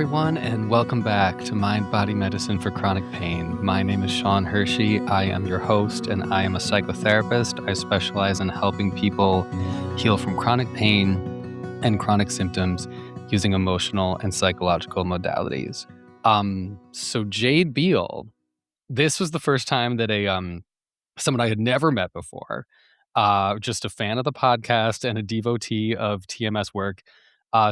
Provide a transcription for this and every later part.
everyone, and welcome back to Mind Body Medicine for Chronic Pain. My name is Sean Hershey. I am your host, and I am a psychotherapist. I specialize in helping people heal from chronic pain and chronic symptoms using emotional and psychological modalities. So Jade Beall, this was the first time that someone I had never met before, just a fan of the podcast and a devotee of TMS work,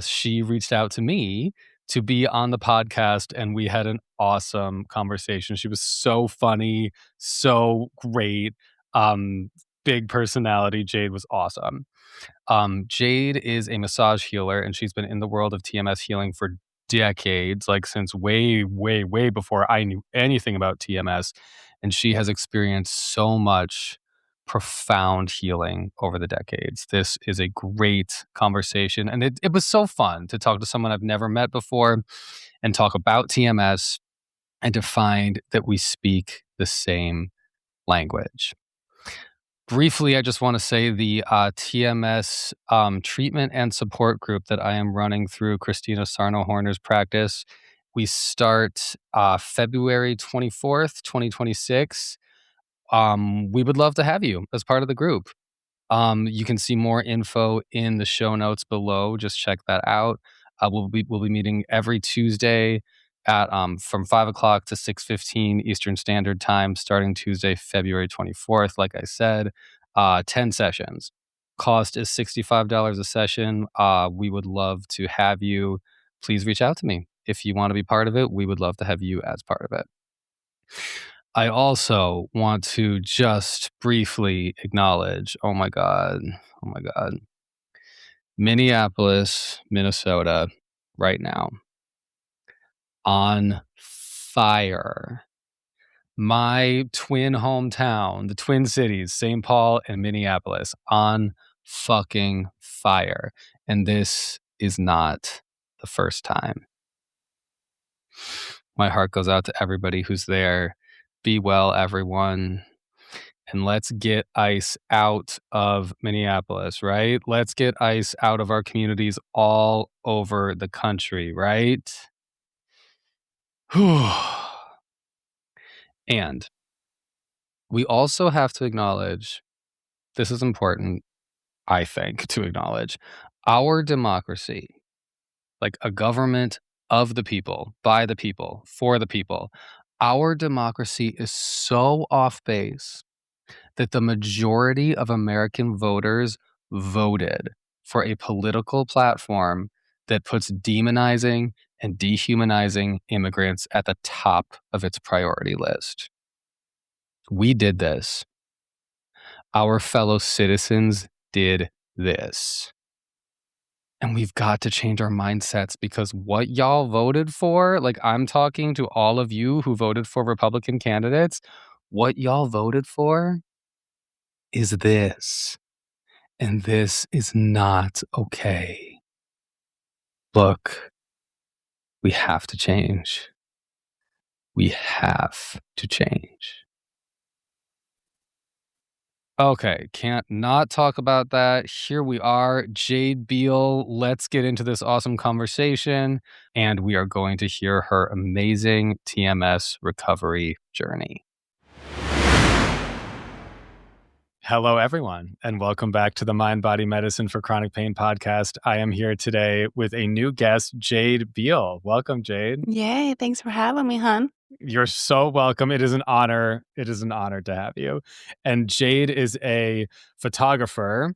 she reached out to me to be on the podcast, and we had an awesome conversation. She was so funny, so great, big personality. Jade was awesome. Jade is a massage healer, and she's been in the world of TMS healing for decades, like since way, way, way before I knew anything about TMS. And she has experienced so much profound healing over the decades. This is a great conversation. And it was so fun to talk to someone I've never met before and talk about TMS and to find that we speak the same language. Briefly, I just want to say the TMS treatment and support group that I am running through Christina Sarno Horner's practice. We start February 24th, 2026. We would love to have you as part of the group. You can see more info in the show notes below. Just check that out. We'll be meeting every Tuesday at from 5 o'clock to 6:15 Eastern Standard Time, starting Tuesday, February 24th. Like I said, 10 sessions. Cost is $65 a session. We would love to have you. Please reach out to me if you want to be part of it. We would love to have you as part of it. I also want to just briefly acknowledge, oh my God, Minneapolis, Minnesota, right now, on fire. My twin hometown, the Twin Cities, St. Paul and Minneapolis, on fucking fire. And this is not the first time. My heart goes out to everybody who's there. Be well, everyone. And let's get ICE out of Minneapolis, right? Let's get ICE out of our communities all over the country, right? And we also have to acknowledge, this is important, I think, to acknowledge, our democracy, like a government of the people, by the people, for the people. Our democracy is so off base that the majority of American voters voted for a political platform that puts demonizing and dehumanizing immigrants at the top of its priority list. We did this. Our fellow citizens did this. And we've got to change our mindsets, because what y'all voted for, like I'm talking to all of you who voted for Republican candidates, what y'all voted for is this. And this is not okay. Look, we have to change. We have to change. Okay, can't not talk about that. Here we are, Jade Beall. Let's get into this awesome conversation, and we are going to hear her amazing TMS recovery journey. Hello, everyone, and welcome back to the Mind Body Medicine for Chronic Pain podcast. I am here today with a new guest, Jade Beall. Welcome, Jade. Yay, thanks for having me, hon. You're so welcome. It is an honor. It is an honor to have you. And Jade is a photographer,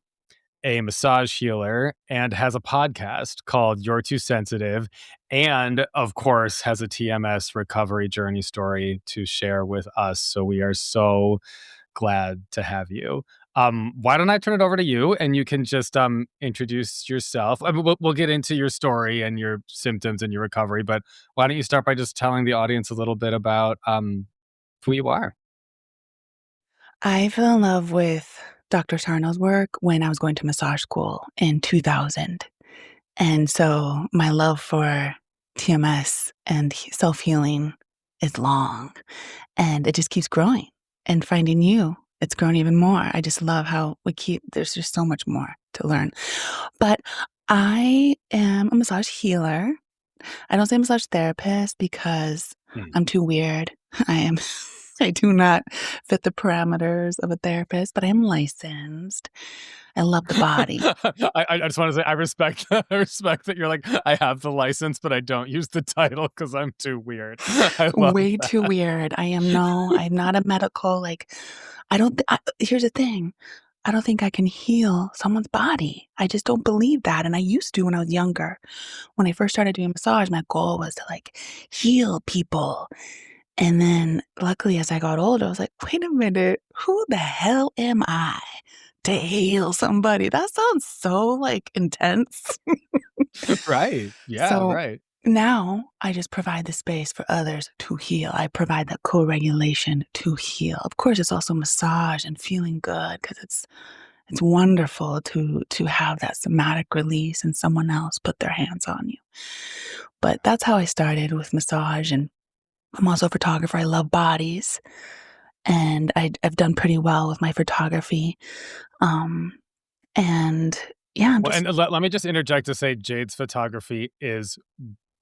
a massage healer, and has a podcast called You're Too Sensitive, and of course has a TMS recovery journey story to share with us. So we are so glad to have you. Why don't I turn it over to you, and you can just introduce yourself. I mean, we'll get into your story and your symptoms and your recovery, but why don't you start by just telling the audience a little bit about who you are? I fell in love with Dr. Sarno's work when I was going to massage school in 2000. And so my love for TMS and self-healing is long, and it just keeps growing. And finding you, it's grown even more. I just love how there's just so much more to learn. But I am a massage healer. I don't say massage therapist because Mm. I'm too weird. I am I do not fit the parameters of a therapist, but I am licensed. I love the body. I just want to say I respect I respect that you're like, I have the license, but I don't use the title because I'm too weird. I love Way too that. weird. I'm not a medical, like, here's the thing. I don't think I can heal someone's body. I just don't believe that, and I used to when I was younger. When I first started doing massage, my goal was to, like, heal people, and then, luckily, as I got older, I was like, "Wait a minute, who the hell am I to heal somebody?" That sounds so, like, intense. Right. Yeah, So right. now I just provide the space for others to heal. I provide that co-regulation to heal. Of course, it's also massage and feeling good because it's wonderful to have that somatic release and someone else put their hands on you. But that's how I started with massage, and I'm also a photographer. I love bodies, and I've done pretty well with my photography. Um, and yeah, I'm Well, just and let me just interject to say Jade's photography is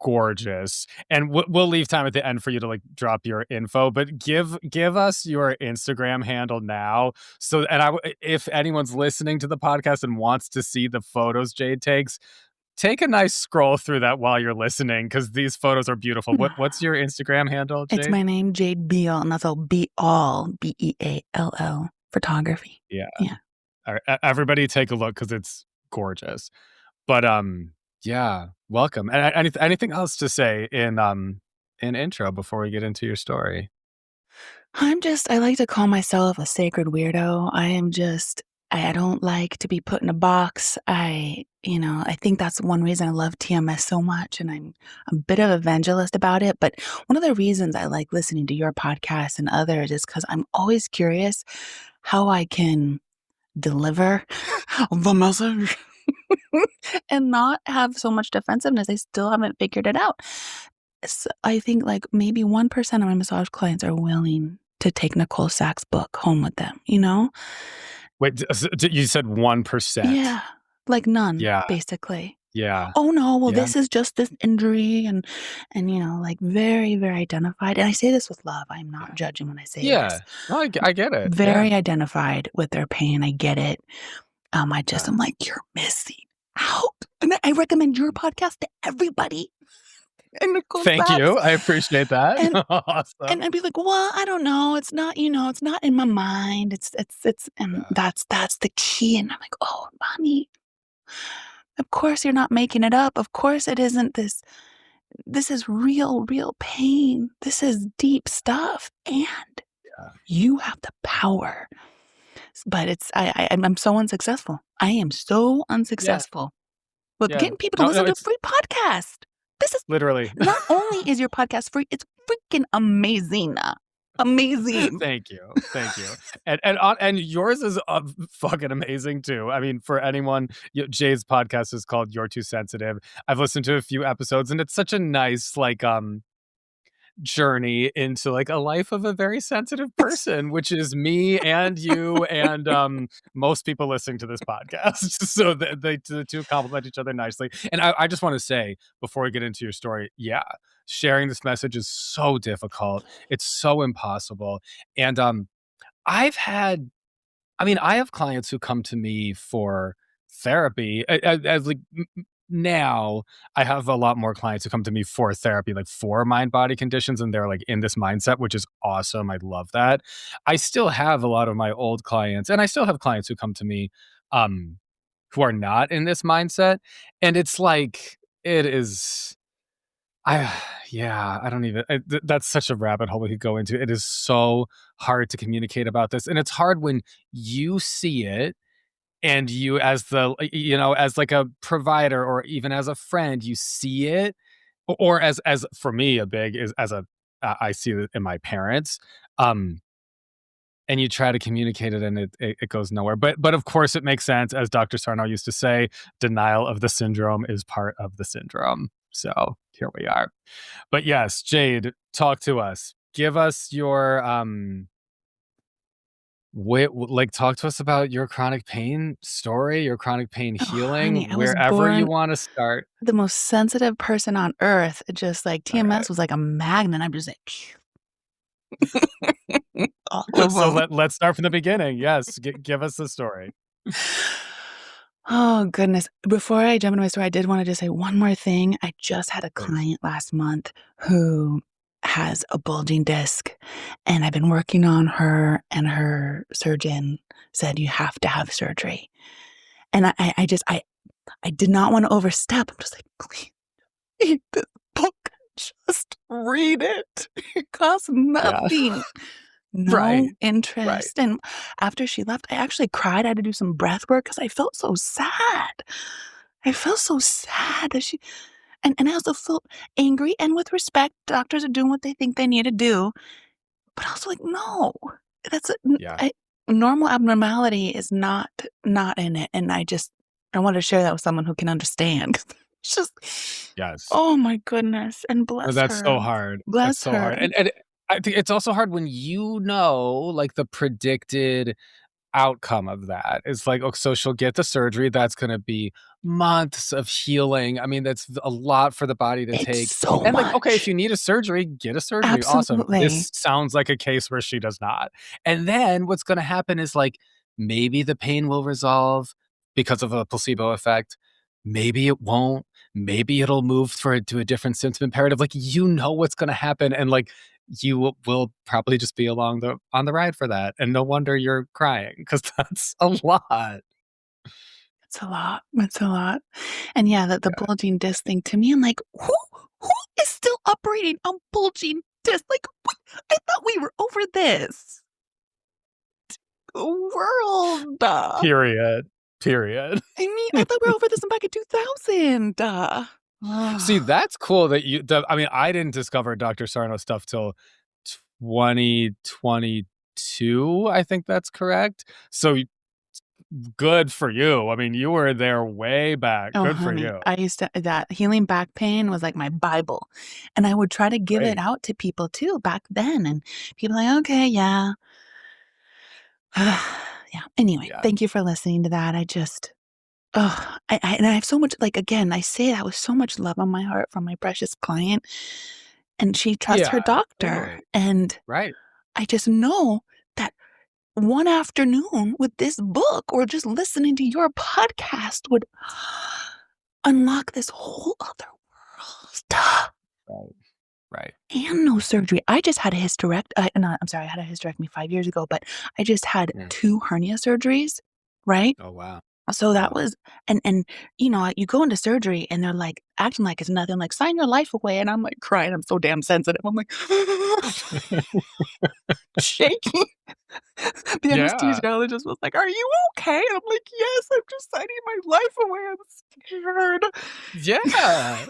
gorgeous, and we'll leave time at the end for you to like drop your info, but give us your Instagram handle now. So, and if anyone's listening to the podcast and wants to see the photos Jade takes, take a nice scroll through that while you're listening because these photos are beautiful. What's your Instagram handle, it's Jade? my name, Jade Beall, and that's all Beall, Beall, photography. Yeah. Yeah. All right, everybody take a look because it's gorgeous. But yeah, welcome. And anything else to say in intro before we get into your story? I like to call myself a sacred weirdo. I don't like to be put in a box. I think that's one reason I love TMS so much, and I'm a bit of evangelist about it. But one of the reasons I like listening to your podcast and others is because I'm always curious how I can deliver the message and not have so much defensiveness. I still haven't figured it out. I think like maybe 1% of my massage clients are willing to take Nicole Sachs' book home with them, you know? Wait, you said 1%. Yeah. Like none, Yeah, basically. yeah, Oh no, well yeah, this is just this injury and like very, very identified. And I say this with love. I'm not judging when I say yeah. this. No, I get it. Yeah. Very identified with their pain. I get it. I'm like, you're missing out. And I recommend your podcast to everybody. And Nicole Thank Sachs. you. I appreciate that. And Awesome. And I'd be like, "Well, I don't know. It's not, it's not in my mind. It's and Yeah. that's the key." And I'm like, "Oh, mommy, of course you're not making it up. Of course it isn't this is real, real pain. This is deep stuff. And Yeah. you have the power." But I'm so unsuccessful. I am so Yeah. unsuccessful with Yeah. getting people to No, no, listen to a it's free podcast. This is literally. not only is your podcast free, it's freaking amazing. Amazing. Thank you, thank you, and yours is fucking amazing too. I mean, for anyone, Jay's podcast is called "You're Too Sensitive." I've listened to a few episodes, and it's such a nice journey into like a life of a very sensitive person, which is me and you and most people listening to this podcast. So the two complement each other nicely. And I just want to say before we get into your story, yeah, sharing this message is so difficult. It's so impossible. And I've had I have clients who come to me for therapy as like now I have a lot more clients who come to me for therapy, like for mind body conditions, and they're like in this mindset, which is awesome. I love that. I still have a lot of my old clients, and I still have clients who come to me um, who are not in this mindset. And it's like, it is. I yeah, I don't even that's such a rabbit hole we could go into. It is so hard to communicate about this, and it's hard when you see it and you as as like a provider or even as a friend, you see it, or as for me, a big is as a I see it in my parents, um, and you try to communicate it and it goes nowhere. But of course it makes sense, as Dr. Sarno used to say, denial of the syndrome is part of the syndrome. So here we are. But yes, Jade, talk to us. Give us Like, talk to us about your chronic pain story, your chronic pain Oh, honey, healing, I was wherever you born wanna start. the most sensitive person on earth. Just like Alright. TMS was like a magnet. I'm just like all of So them. let's start from the beginning. Yes, give us the story. Oh, goodness. Before I jump into my story, I did wanna just say one more thing. I just had a Please. client last month who has a bulging disc, and I've been working on her, and her surgeon said, "You have to have surgery." And I just I did not wanna overstep. I'm just like, "Please read this book. Just read it. It costs Yeah. nothing." No Right. Right. interest, and after she left, I actually cried. I had to do some breath work because I felt so sad. I felt so sad that she and I also felt angry, and with respect, doctors are doing what they think they need to do, but I was like, "No, that's a n Yeah. I normal abnormality is not in it," and I wanted to share that with someone who can understand 'cause it's just Yes. oh my goodness, and No, bless that's so her. hard. That's Bless so her. hard. And I think it's also hard when like, the predicted outcome of that. It's like, oh, so she'll get the surgery, that's gonna be months of healing. I mean, that's a lot for the body to It's take. so And, like, okay, if much. you need a surgery, get a surgery, awesome. Absolutely. This sounds like a case where she does not. And then what's gonna happen is, like, maybe the pain will resolve because of a placebo effect. Maybe it won't. Maybe it'll move for it to a different symptom imperative. Like, you know what's gonna happen, and, like, you will probably just be along the on the ride for that, and no wonder you're crying because that's a lot. It's a lot. It's a lot. And yeah, the Yeah. bulging disc thing to me, I'm like, who is still operating on bulging disc? Like, what? I thought we were over this world. Period. Period. I mean, I thought we were over this back in 2000. See, Ah, that's cool that I mean, I didn't discover Dr. Sarno stuff till 2022, I think that's correct. So, good for you. I mean, you were there way back. oh, Good for honey, you. I used to that healing back pain was like my Bible, and I would try to give it Great. out to people too back then, and people like, okay, yeah, yeah. Anyway, Yeah. thank you for listening to that. I just oh, and I have so much like, again, I say that with so much love on my heart from my precious client, and she trusts her Yeah, doctor, totally. and Right. I just know that one afternoon with this book or just listening to your podcast would unlock this whole other world. Right. Right. And no surgery. I just had a no, I'm sorry, I had a hysterectomy 5 years ago, but I just had Mm. 2 hernia surgeries, right? Oh, wow. So that Wow. was you know, you go into surgery and they're, like, acting like it's nothing, like, "Sign your life away," and I'm, like, crying, I'm so damn sensitive. I'm, like, shaking. The Yeah. anesthesiologist was like, "Are you okay?" And I'm, like, "Yes, I'm just signing my life away, I'm scared." Yeah.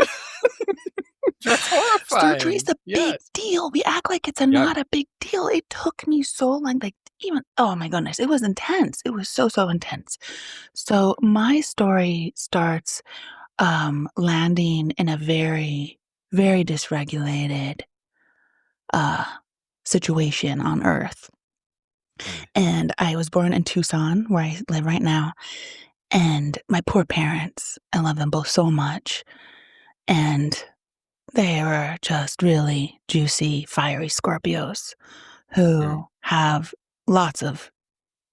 That's Surgery's horrifying. a big Yes. deal. We act like it's Yeah. not a big deal. It took me so long, like, even oh my goodness, it was intense. It was so, so intense. So, my story starts, landing in a very, very dysregulated, uh, situation on Earth. Mm, And I was born in Tucson, where I live right now, and my poor parents, I love them both so much, and they were just really juicy, fiery Scorpios mm, who have lots of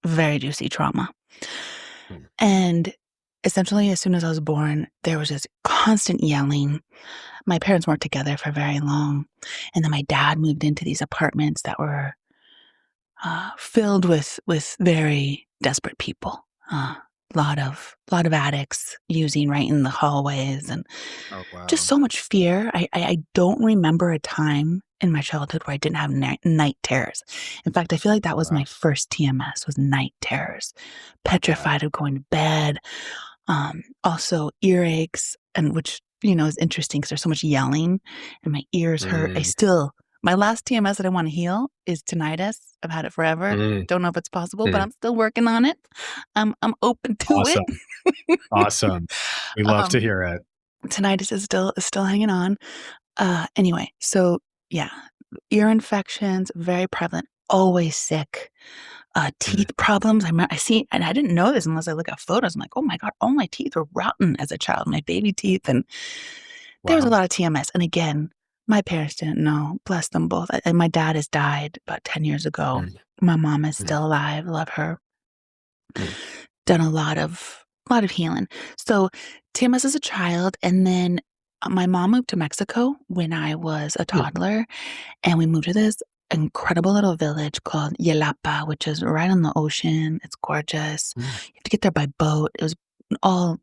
very juicy trauma. mm, And essentially, as soon as I was born, there was just constant yelling. My parents weren't together for very long. And then my dad moved into these apartments that were filled with very desperate people. Lot of addicts using right in the hallways and oh, just wow. so much fear. I don't remember a time in my childhood where I didn't have night terrors. In fact, I feel like that was Wow. my first TMS was night terrors. Yeah. Petrified of going to bed, also earaches, and which, you know, is interesting because there's so much yelling and my ears hurt. Mm, My last TMS that I wanna heal is tinnitus. I've had it forever. mm, Don't know if it's possible, but mm. I'm still working on it. I'm open to it. Awesome. Awesome. We love to Um, hear it. tinnitus is still hanging on. Anyway, so yeah, ear infections, very prevalent, always sick. teeth problems. I see, and I didn't know this unless I look at photos. I'm like, oh my God, all my teeth were rotten as a child, my baby teeth. And there was a Wow. lot of TMS. And again, my parents didn't know, bless them both. And my dad has died about 10 years ago. Mm, My mom is mm, still alive, love her. mm, Done a lot of healing. So TMS as a child, and then my mom moved to Mexico when I was a mm, toddler, and we moved to this incredible little village called Yelapa, which is right on the ocean. It's gorgeous. mm, You have to get there by boat. It was all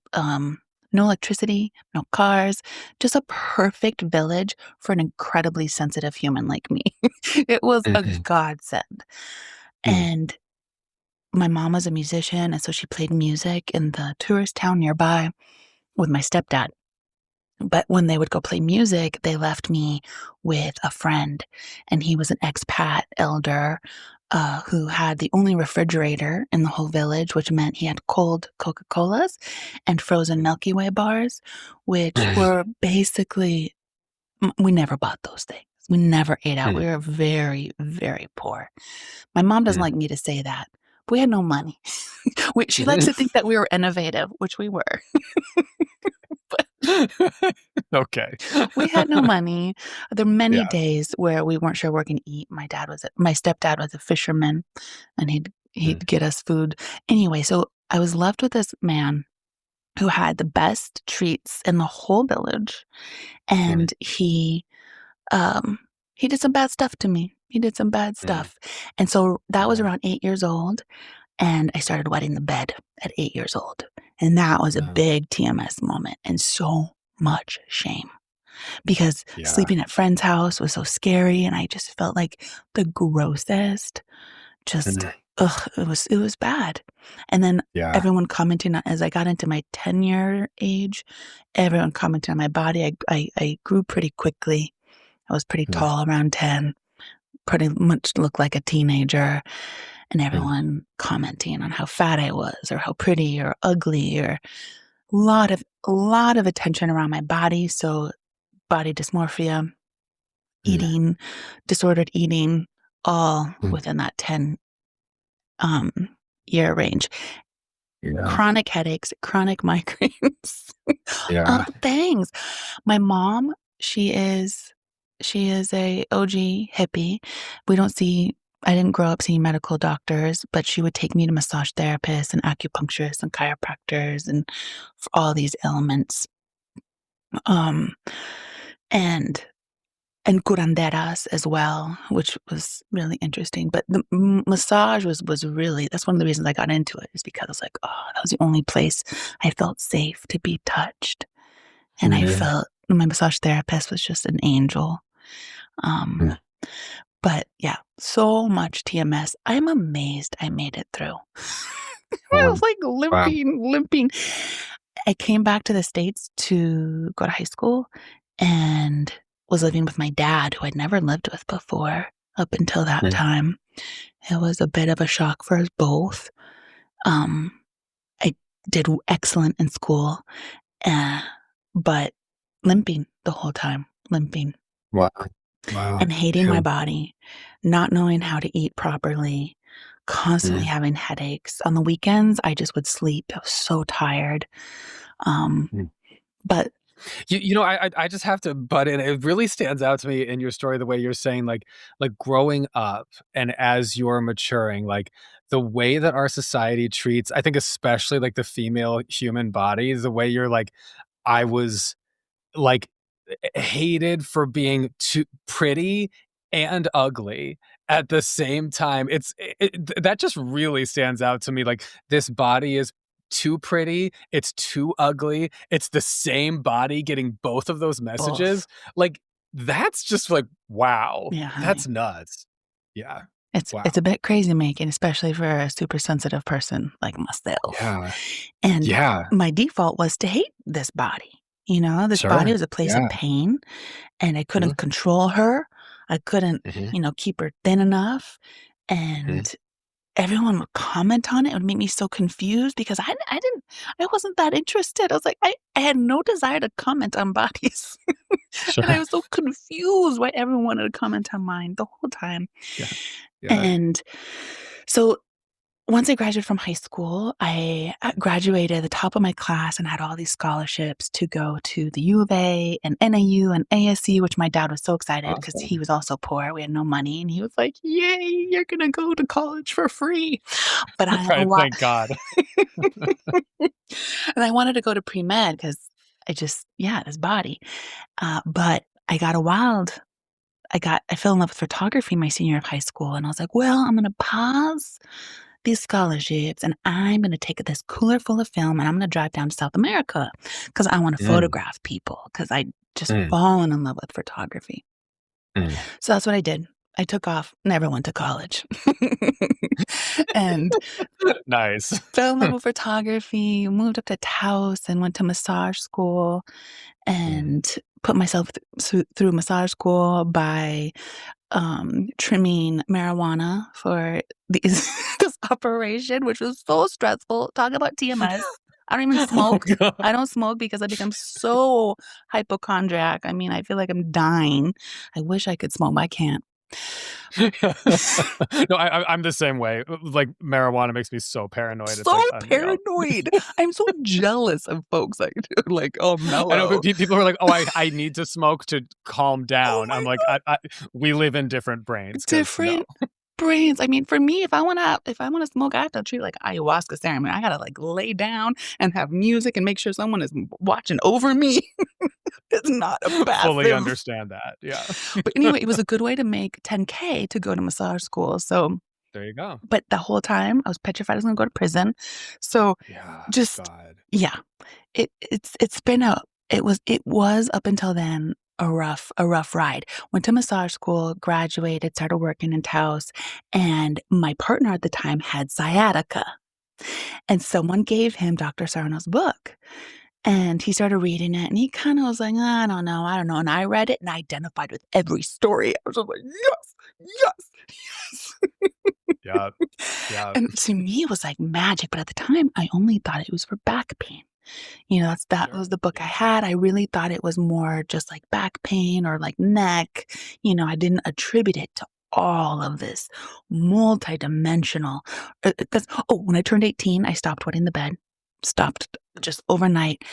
no electricity, no cars, just a perfect village for an incredibly sensitive human like me. It was a mhm, godsend. mm, And my mom was a musician, and so she played music in the tourist town nearby with my stepdad. But when they would go play music, they left me with a friend, and he was an expat elder who had the only refrigerator in the whole village, which meant he had cold Coca-Colas and frozen Milky Way bars, which were basically, we never bought those things. We never ate out. mm, We were very, very poor. My mom doesn't mm. like me to say that. But we had no money. She likes to think that we were innovative, which we were. But Okay. we had no money. There were many Yeah. days where we weren't sure where we can eat. My stepdad was a fisherman, and he'd Mm, he'd get us food. Anyway, so I was left with this man who had the best treats in the whole village, mm, and um he did some bad stuff to me. He did some bad mm. stuff. And so that was Wow. around 8 years old, and I started wetting the bed at 8 years old. And that was a Wow. big TMS moment and so much shame because Yeah. sleeping at friend's house was so scary, and I just felt like the grossest. Just Mm, ugh, it was bad. And then yeah. everyone commenting as I got into my 10-year age, everyone commented on my body. I grew pretty quickly. I was pretty Mm, tall around 10, pretty much looked like a teenager, and mm, everyone commenting on how fat I was or how pretty or ugly, or a lot of attention around my body. So body dysmorphia, mm, eating, disordered eating, all mm. within that 10 um, year range. Yeah. Chronic headaches, chronic migraines, all Yeah. the things. My mom, she is a OG hippie. We don't see I didn't grow up seeing medical doctors, but she would take me to massage therapists and acupuncturists and chiropractors and for all these ailments. Um, and curanderas as well, which was really interesting. But the massage was really that's one of the reasons I got into it, is because I was like, oh, that was the only place I felt safe to be touched, and I Mhm, felt my massage therapist was just an angel. Um, mm. but yeah, so much TMS. I'm amazed I made it through. I Wow. was like Wow. limping. I came back to the States to go to high school and was living with my dad, who I'd never lived with before up until that Mm, time. It was a bit of a shock for us both. Um, I did excellent in school, uh, but limping the whole time, limping wow. Wow. and hating Yeah. my body, not knowing how to eat properly, constantly Mm, having headaches. On the weekends, I just would sleep. I was so tired. Um, mm. but I just have to butt in. It really stands out to me in your story the way you're saying, like growing up and as you're maturing, like the way that our society treats, I think especially like the female human body, the way you're like, I was like hated for being too pretty and ugly at the same time. That just really stands out to me. Like this body is too pretty, it's too ugly. It's the same body getting both of those both. messages. Like that's just like wow. Yeah, honey. That's nuts. Yeah. It's Wow. a bit crazy making, especially for a super sensitive person like myself. Yeah. And Yeah. my default was to hate this body. This body Sure. was a place of Yeah. pain, and I Mhm, couldn't control her. I couldn't, mhm, keep her thin enough. mhm. And everyone would comment on it. It would make me so confused because I wasn't that interested. I was like, I had no desire to comment on bodies. And I Sure. was so confused why everyone wanted to comment on mine the whole time. Yeah. Yeah. And so once I graduated from high school, I graduated at the top of my class and had all these scholarships to go to the U of A and NAU and ASU, which my dad was so excited because he Awesome. was also poor. We had no money. And he was like, yay, you're going to go to college for free. But I, Right, thank God. and I wanted to go to pre-med because this body. But I fell in love with photography my senior year of high school. And I was like, well, I'm going to pause these scholarships and I'm going to take this cooler full of film and I'm going to drive down to South America because I want to Mm, photograph people because I just mm, fallen in love with photography. mm. So that's what I did. I took off, never went to college, and Nice. fell in love with photography, moved up to Taos and went to massage school Mm. and put myself through massage school by trimming marijuana for these this operation, which was so stressful. Talk about TMS. I don't even Oh smoke. god. I don't smoke because I become so hypochondriac. I mean, I feel like I'm dying. I wish I could smoke, but I can't. No, I'm the same way. Like, marijuana makes me so paranoid, it's, So like, unreal. paranoid. I'm so jealous of folks like like, oh, I know, but mellow. people are like, "Oh, I need to smoke to calm Oh down." my I'm like, "I we live in different brains, because no." different brains. I mean, for me, if I wanna smoke, I have to treat it like ayahuasca ceremony. I gotta, like, lay down and have music and make sure someone is watching over me. It's not a Fully passive. understand that, yeah. But anyway, it was a good way to make 10K to go to massage school, so There you go. but the whole time, I was petrified I was gonna go to prison. So, Yeah, just God. yeah. It's been it was up until then a rough ride. Went to massage school, graduated, started working in Taos, and my partner at the time had sciatica. And someone gave him Dr. Sarno's book. And he started reading it and he kind of was like, I don't know. And I read it and I identified with every story. I was just like, yes, yes, Yeah, yes. yeah, And to me, it was like magic. But at the time, I only thought it was for back pain. That sure, was the book I yeah. had. I really thought it was more just like back pain or like neck. I didn't attribute it to all of this multidimensional. When I turned 18, I stopped wetting the bed, stopped just overnight.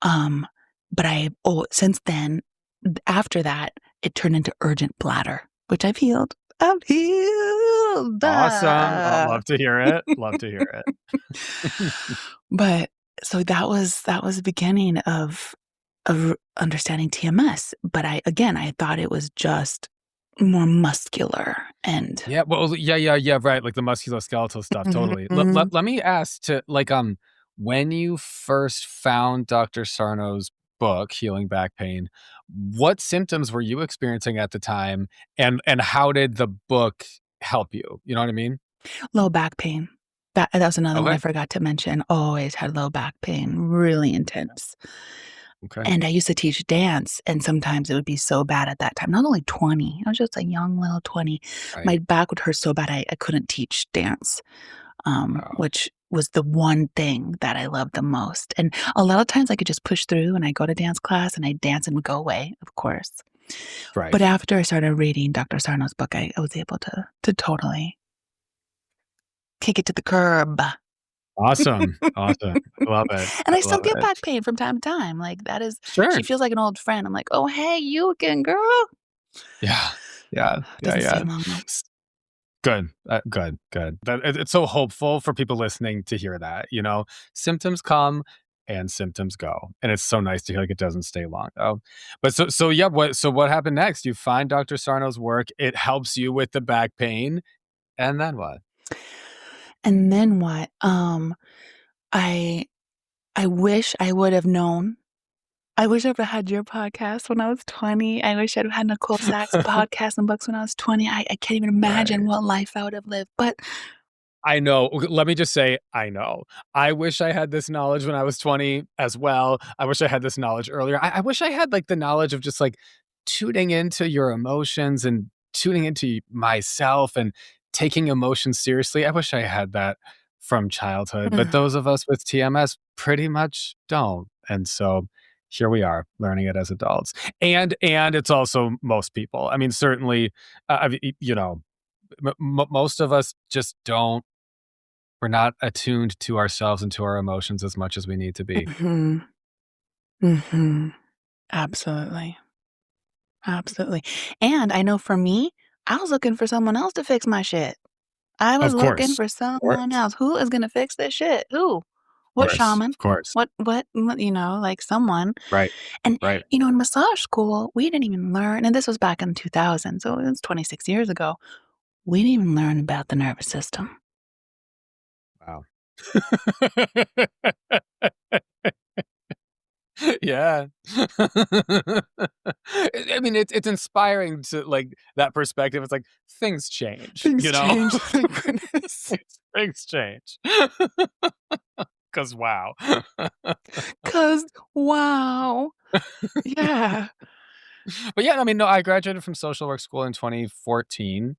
Um, but since then, after that, it turned into urgent bladder, which I've healed. I've healed. Awesome, love to hear it, love to hear it. But so that was the beginning of understanding TMS, but I thought it was just more muscular and Yeah, well, yeah, right, like the musculoskeletal stuff, mhm, totally. mhm. Let me ask to like, when you first found Dr. Sarno's book, Healing Back Pain, what symptoms were you experiencing at the time, and how did the book help you? You know what I mean? Low back pain. That was another one I Okay, forgot to mention. Always had low back pain, really intense. okay, And I used to teach dance, and sometimes it would be so bad at that time. Not only 20, I was just a young little 20. right. My back would hurt so bad I couldn't teach dance. Wow. Which was the one thing that I loved the most. And a lot of times I could just push through and I go to dance class and I dance and would go away, of course. Right. But after I started reading Dr. Sarno's book, I was able to totally kick it to the curb. Awesome, awesome. I love it, And I I still love get it. back pain from time to time. Like that is Sure. she feels like an old friend. I'm like, "Oh, hey, you again, girl." Yeah, yeah, yeah, Doesn't stay yeah. long though. Good, good, good. It's so hopeful for people listening to hear that, you know? Symptoms come and symptoms go, and it's so nice to hear, like, it doesn't stay long, though. But yeah, what happened next? You find Dr. Sarno's work, it helps you with the back pain, and then what? And then what? I I wish I would have known. I wish I would've had your podcast when I was 20. I wish I'd have had Nicole Sachs' podcast and books when I was 20. I can't even imagine Right. what life I would have lived, but I know. Let me just say, I know. I wish I had this knowledge when I was 20 as well. I wish I had this knowledge earlier. I wish I had, like, the knowledge of just, like, tuning into your emotions and tuning into myself and taking emotions seriously. I wish I had that from childhood, but those of us with TMS pretty much don't, and so here we are learning it as adults. And it's also most people. I mean, certainly, I you know, most of us just don't we're not attuned to ourselves and to our emotions as much as we need to be. Mhm. Mhm. Absolutely. Absolutely. And I know for me, I was looking for someone else to fix my shit. I was Of looking course. for Of someone course. else. Who is gonna fix this shit? Who? Of What course. shaman? Of course. What, like someone. Right. And, Right. in massage school, we didn't even learn, and this was back in 2000, so it was 26 years ago. We didn't even learn about the nervous system. Wow. Yeah. I mean, it's inspiring to, like, that perspective. It's like, things change, Things change, thank goodness. Things change. 'Cause wow. 'Cause wow. Yeah. But, yeah, I mean, no, I graduated from social work school in 2014.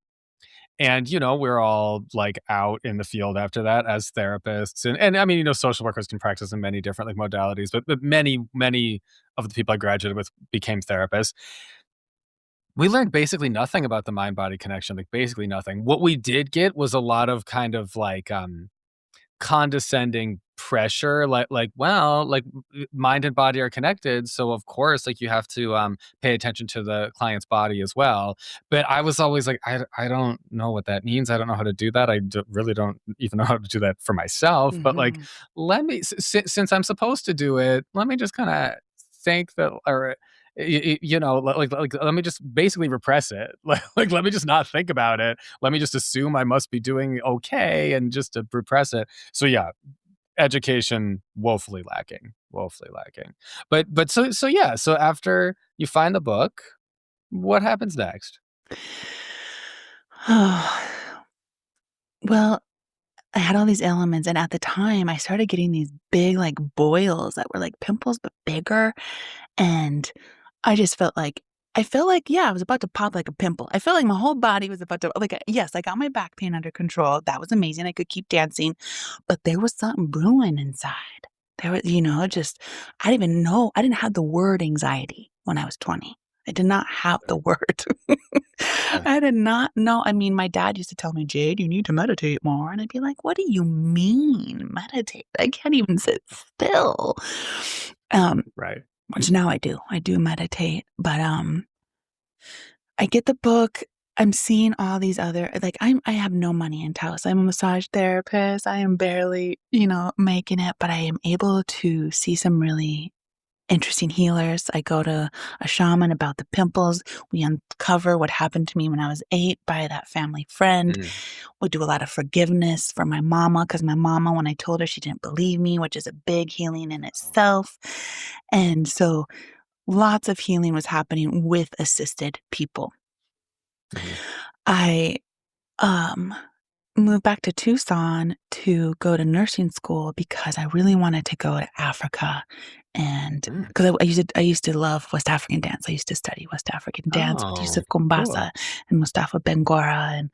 And, we're all, like, out in the field after that as therapists, and I mean, social workers can practice in many different, like, modalities, but many of the people I graduated with became therapists. We learned basically nothing about the mind-body connection, like, basically nothing. What we did get was a lot of kind of, like, condescending pressure, well, like, mind and body are connected, so of course, like, you have to pay attention to the client's body as well. But I was always like, I don't know what that means. I don't know how to do that. Really don't even know how to do that for myself. But, like, Mhm. let me since I'm supposed to do it, let me just kind of think that, or let me just basically repress it. Like, let me just not think about it. Let me just assume I must be doing okay and just to repress it. So yeah, education woefully lacking. But yeah, so after you find the book, what happens next? Well, I had all these elements, and at the time, I started getting these big, like, boils that were like pimples, but bigger, and I felt like, yeah, I was about to pop like a pimple. I felt like my whole body was about to yes, I got my back pain under control. That was amazing. I could keep dancing, but there was something brewing inside. There was, just I didn't even know. I didn't have the word anxiety when I was 20. I did not have the word. Yeah. I did not know. I mean, my dad used to tell me, "Jade, you need to meditate more." And I'd be like, "What do you mean meditate? I can't even sit still." Um, Right. which now I do. I do meditate, but, I get the book, I'm seeing all these other I have no money in Taos. I'm a massage therapist. I am barely, making it, but I am able to see some really interesting healers. I go to a shaman about the pimples. We uncover what happened to me when I was 8 by that family friend. Mm. We do a lot of forgiveness for my mama because my mama, when I told her, she didn't believe me, which is a big healing in itself. And so lots of healing was happening with assisted people. Mhm. I, um, moved back to Tucson to go to nursing school because I really wanted to go to Africa, and Mm. 'cause I used to love West African dance. I used to study West African dance with Oh, Yusuf Kumbasa cool. and Mustafa Bengora, and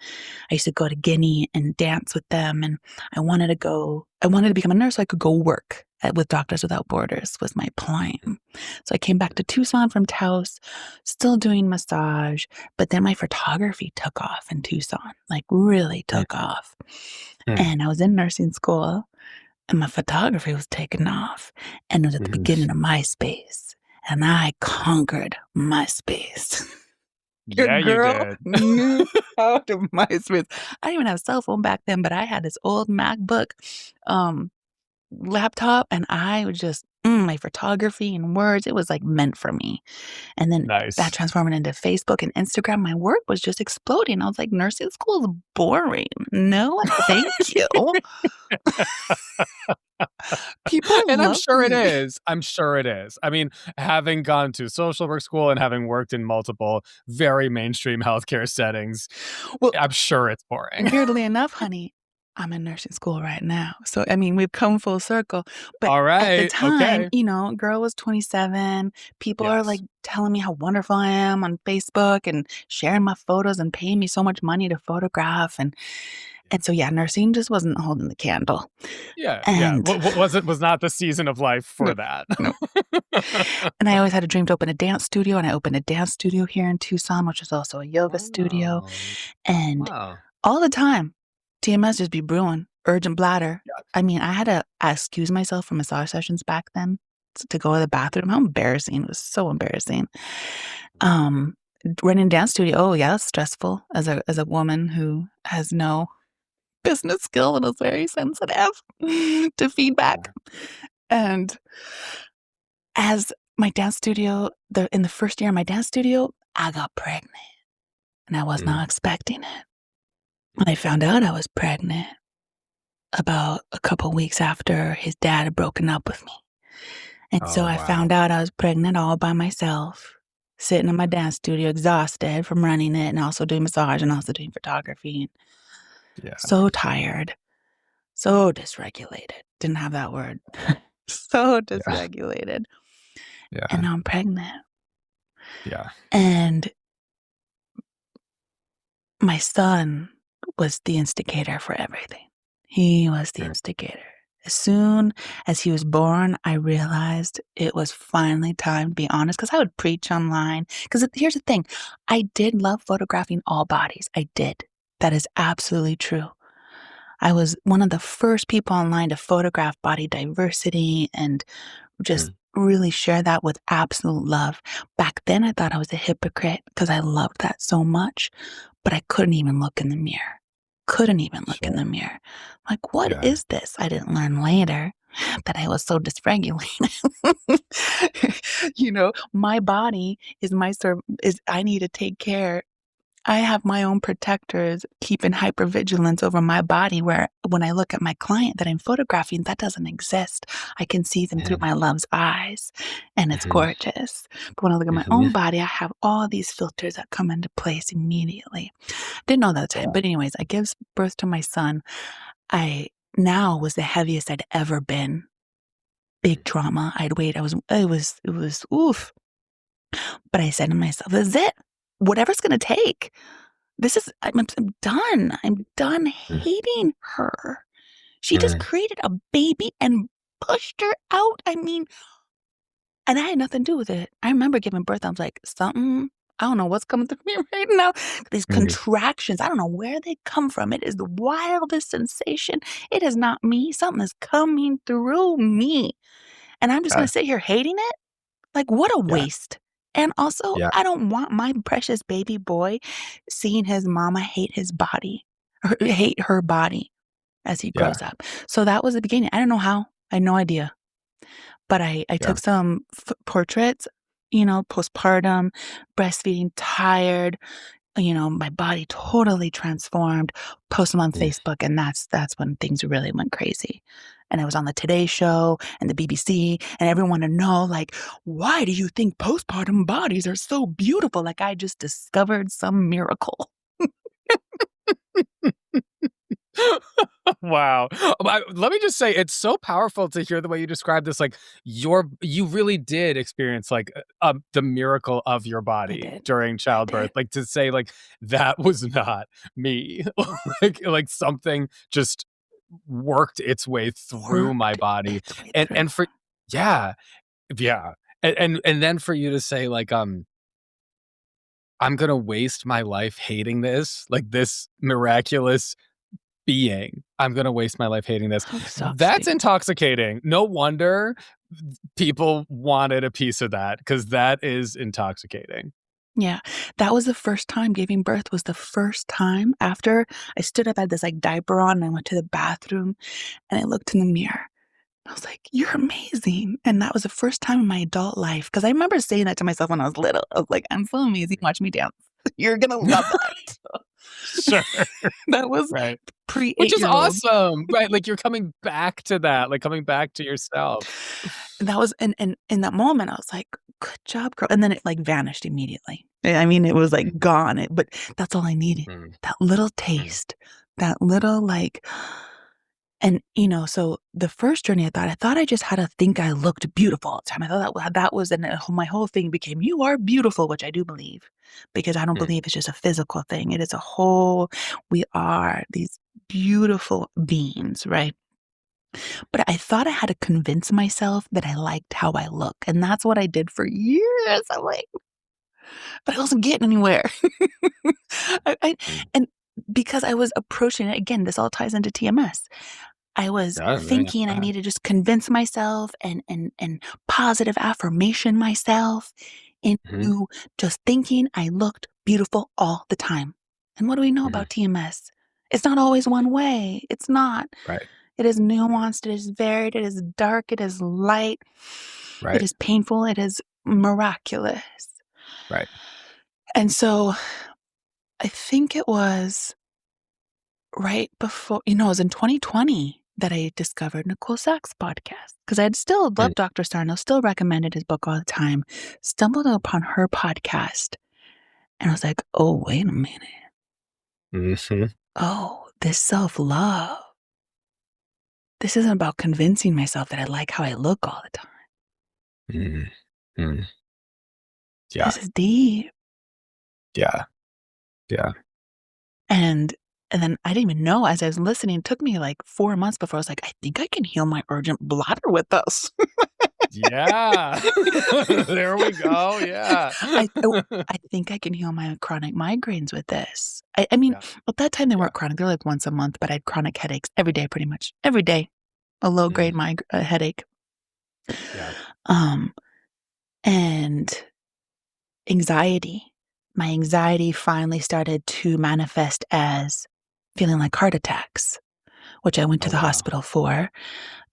I used to go to Guinea and dance with them, and I wanted to become a nurse so I could go work with Doctors Without Borders was my plan. So I came back to Tucson from Taos, still doing massage, but then my photography took off in Tucson, like, really Mm. took off. Mm. And I was in nursing school, and my photography was taking off, and it was at the Mhm. beginning of MySpace, and I conquered MySpace. Your Yeah, you girl did. knew how to MySpace. I didn't even have a cell phone back then, but I had this old MacBook, um, laptop, and I would just my photography and words, it was, like, meant for me. And then that Nice. transformed into Facebook and Instagram. My work was just exploding. I was like, "Nursing school is boring. No, thank you." People And I'm love sure it me. is. I'm sure it is. I mean, having gone to social work school and having worked in multiple very mainstream healthcare settings, Well, I'm sure it's boring. weirdly enough, honey, I'm in nursing school right now. So, I mean, we've come full circle. But All at the right. time, Okay. girl was 27. People are, like, Yes. telling me how wonderful I am on Facebook and sharing my photos and paying me so much money to photograph, and so, yeah, nursing just wasn't holding the candle. Yeah. Yeah. And What was not the season of life no, for that. no. And I always had a dream to open a dance studio, and I opened a dance studio here in Tucson, which is also a yoga studio, Wow. and Wow. all the time, TMS just be brewing. urgent bladder. Yeah. I mean, I had to excuse myself from massage sessions back then to go to the bathroom. How embarrassing. It was so embarrassing. Running dance studio. Oh yeah, that's stressful as a woman who has no business skill and is very sensitive to feedback. And as my dance studio, in the first year of my dance studio, I got pregnant and I was not expecting it. When I found out I was pregnant about a couple weeks after his dad had broken up with me. And so Oh, I wow. found out I was pregnant all by myself, sitting in my dance studio, exhausted from running it and also doing massage and also doing photography. Yeah. So tired, so dysregulated. Didn't have that word. So Yeah. dysregulated. And Yeah. now I'm pregnant. Yeah. And my son was the instigator for everything. He was the instigator. As soon as he was born, I realized it was finally time to be honest because I would preach online. Because here's the thing, I did love photographing all bodies. I did. That is absolutely true. I was one of the first people online to photograph body diversity and just really share that with absolute love. Back then, I thought I was a hypocrite because I loved that so much, but I couldn't even look in the mirror. Couldn't even look in Sure. the mirror. Like, what Yeah. is this? I didn't learn later that I was so dysregulated. My body is I need to take care. I have my own protectors keeping hypervigilance over my body where when I look at my client that I'm photographing, that doesn't exist. I can see them through my love's eyes and it's gorgeous. But when I look at my own body, I have all these filters that come into place immediately. Didn't know that at the time. Yeah. But anyways, I gives birth to my son. I now was the heaviest I'd ever been. Big trauma. I'd weighed. It was oof. But I said to myself, this is it. Whatever's gonna take. I'm done. I'm done hating her. She just created a baby and pushed her out. I mean, and I had nothing to do with it. I remember giving birth. I was like, something, I don't know what's coming through me right now. These contractions, I don't know where they come from. It is the wildest sensation. It is not me. Something is coming through me. And I'm just going Yeah. to sit here hating it? Like, what a Yeah. waste. And also, Yeah. I don't want my precious baby boy seeing his mama hate his body, or hate her body as he Yeah. grows up. So that was the beginning. I don't know how. I had no idea. But I Yeah. took some portraits, postpartum, breastfeeding, tired, my body totally transformed, post them on Facebook, and that's when things really went crazy. And I was on the Today Show and the BBC, and everyone wanted to know, like, why do you think postpartum bodies are so beautiful? Like I just discovered some miracle. Wow. Let me just say, it's so powerful to hear the way you describe this. Like, you really did experience like the miracle of your I body did. during I childbirth. did. Like to say, like that was not me. like something just worked its way through my Worked body, its way and through. and for yeah, yeah, and then for you to say like I'm gonna waste my life hating this, like this miraculous being. I'm gonna waste my life hating this. So That's exhausting. intoxicating. No wonder people wanted a piece of that because that is intoxicating. Yeah, that was the first time giving birth was the first time after I stood up, I had this, like, diaper on, and I went to the bathroom, and I looked in the mirror. I was like, "You're amazing," and that was the first time in my adult life because I remember saying that to myself when I was little. I was like, "I'm so amazing, watch me dance. You're gonna love that." Sure. That was Right. Which is pre-8-year-old. awesome, right? Like, you're coming back to that, like, coming back to yourself. That was and in that moment, I was like, "Good job, girl," and then it, like, vanished immediately. I mean, it was, like, Mm, gone, but that's all I needed. mm, That little mm, taste, that little, like and, so the first journey, I thought I just had to think I looked beautiful all the time. I thought that was and my whole thing became, "You are beautiful," which I do believe, because I don't mm, believe it's just a physical thing. It is a whole we are these beautiful beings, right? But I thought I had to convince myself that I liked how I look, and that's what I did for years. I'm like, but I wasn't getting anywhere. I mm. and because I was approaching it, again, this all ties into TMS. I was thinking I need to just convince myself and positive affirmation myself into just thinking I looked beautiful all the time. And what do we know about TMS? It's not always one way. It's not. Right. It is nuanced. It is varied. It is dark. It is light. It Right. is painful. It is miraculous. Right. And so I think it was right before, it was in 2020 that I discovered Nicole Sachs' podcast, because I had still loved Dr. Sarno, still recommended his book all the time, stumbled upon her podcast, and I was like, oh, wait a minute. Oh, this self-love. This isn't about convincing myself that I like how I look all the time. Yeah. This is deep. Yeah. Yeah. And then I didn't even know, as I was listening, it took me like 4 months before I was like, I think I can heal my urgent bladder with this. Yeah. There we go. Yeah. I think I can heal my chronic migraines with this. I mean, at that time they weren't chronic. They're like once a month, but I had chronic headaches every day, pretty much. Every day. A low-grade headache. Yeah. And anxiety. My anxiety finally started to manifest as feeling like heart attacks, which I went to the hospital for,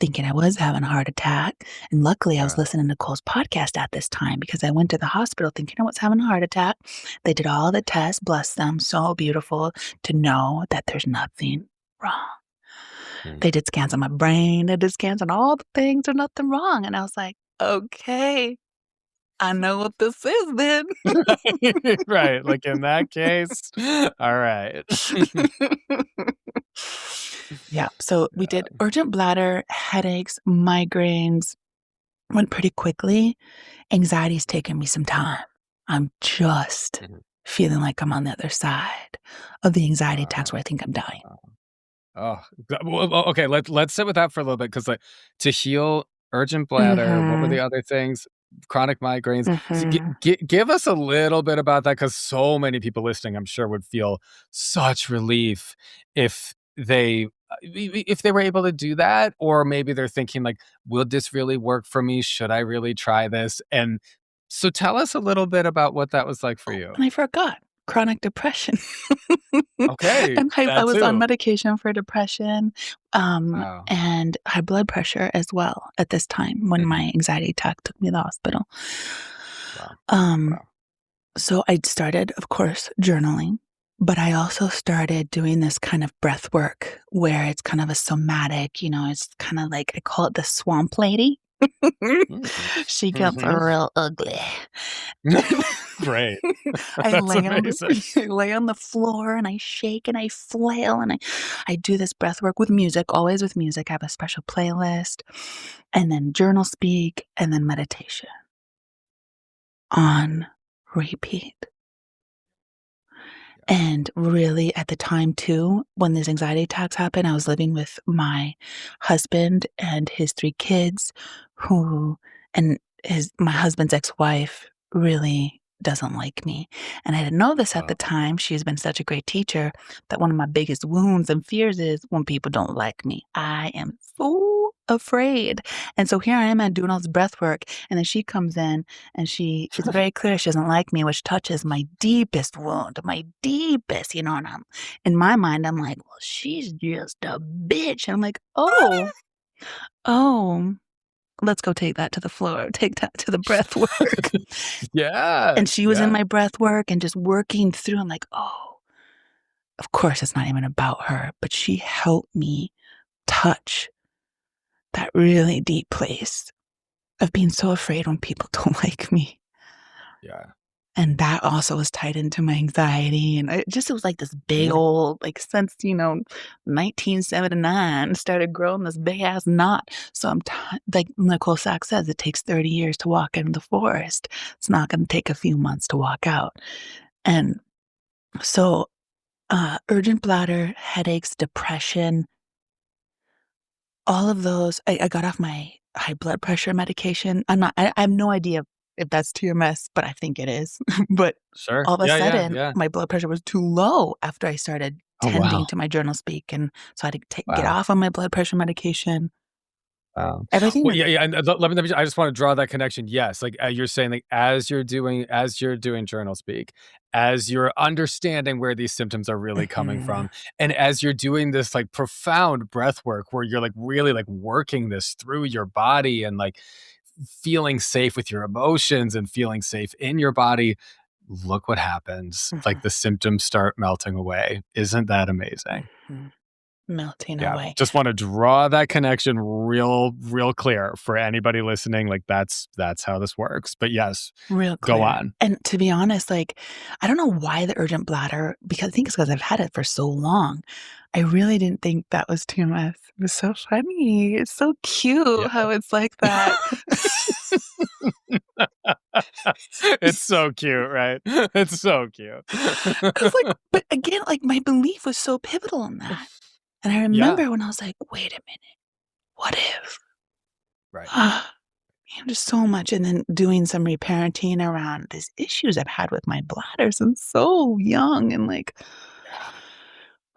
thinking I was having a heart attack. And luckily, I was listening to Nicole's podcast at this time, because I went to the hospital thinking I was having a heart attack. They did all the tests, bless them, so beautiful to know that there's nothing wrong. They did scans on my brain, they did scans on all the things, there's nothing wrong. And I was like, okay, I know what this is then. Right. Like in that case, all right. Yeah. So we did urgent bladder, headaches, migraines, went pretty quickly. Anxiety's taken me some time. I'm just feeling like I'm on the other side of the anxiety attacks where I think I'm dying. Okay. Let's sit with that for a little bit, because to heal urgent bladder, what were the other things? Chronic migraines. So give us a little bit about that, because so many people listening, I'm sure, would feel such relief if they were able to do that, or maybe they're thinking like, will this really work for me? Should I really try this? And so tell us a little bit about what that was like for you. And I forgot. Chronic depression. Okay. And I was on too. medication for depression, Wow. and high blood pressure as well at this time when my anxiety attack took me to the hospital. Wow. So I started, of course, journaling, but I also started doing this kind of breath work where it's kind of a somatic, it's kind of like, I call it the swamp lady. She gets real ugly. Great. I lay on the floor and I shake and I flail and I do this breath work with music, always with music. I have a special playlist, and then journal speak, and then meditation on repeat. And really, at the time too, when these anxiety attacks happened, I was living with my husband and his 3 kids, my husband's ex-wife really doesn't like me. And I didn't know this at the time. She's been such a great teacher that one of my biggest wounds and fears is when people don't like me. I am so afraid. And so here I am doing all this breath work, and then she comes in and she is very clear she doesn't like me, which touches my deepest wound, my deepest, and in my mind, I'm like, well, she's just a bitch. And I'm like, oh, let's go take that to the floor, take that to the breath work. Yeah. And she was in my breath work and just working through. I'm like, oh, of course it's not even about her, but she helped me touch that really deep place of being so afraid when people don't like me. Yeah. And that also was tied into my anxiety. And it was like this big old, since, 1979, started growing this big ass knot. So like Nicole Sachs says, it takes 30 years to walk in the forest. It's not going to take a few months to walk out. And so urgent bladder, headaches, depression, all of those, I got off my high blood pressure medication. I have no idea if that's TMS, but I think it is. But Sure. all of a Yeah, yeah, sudden, yeah. my blood pressure was too low after I started Oh, tending wow. to my journal speak, and so I had to get Wow. off on my blood pressure medication. Wow. Everything Well, was yeah, yeah, and I just wanna draw that connection. Yes, like, you're saying, like, as you're doing journal speak, as you're understanding where these symptoms are really coming mhm, from, and as you're doing this, like, profound breath work where you're, like, really, like, working this through your body and, like, feeling safe with your emotions and feeling safe in your body, look what happens. Like, mhm, the symptoms start melting away. Isn't that amazing? mhm, melting Yeah, away. just wanna draw that connection real clear for anybody listening, like, that's how this works, but yes, Real go clear. on. And to be honest, like, I don't know why the urgent bladder, because I think it's because 'cause I've had it for so long. I really didn't think that was TMS. It was so funny. It's so Yeah. cute how it's like that. It's so cute, right? It's so cute. It's like, but again, like, my belief was so pivotal in that. And I Yeah, remember when I was like, "Wait a minute, what if?" right. Man, just so much, and then doing some reparenting around these issues I've had with my bladder since so young, and like, Yeah.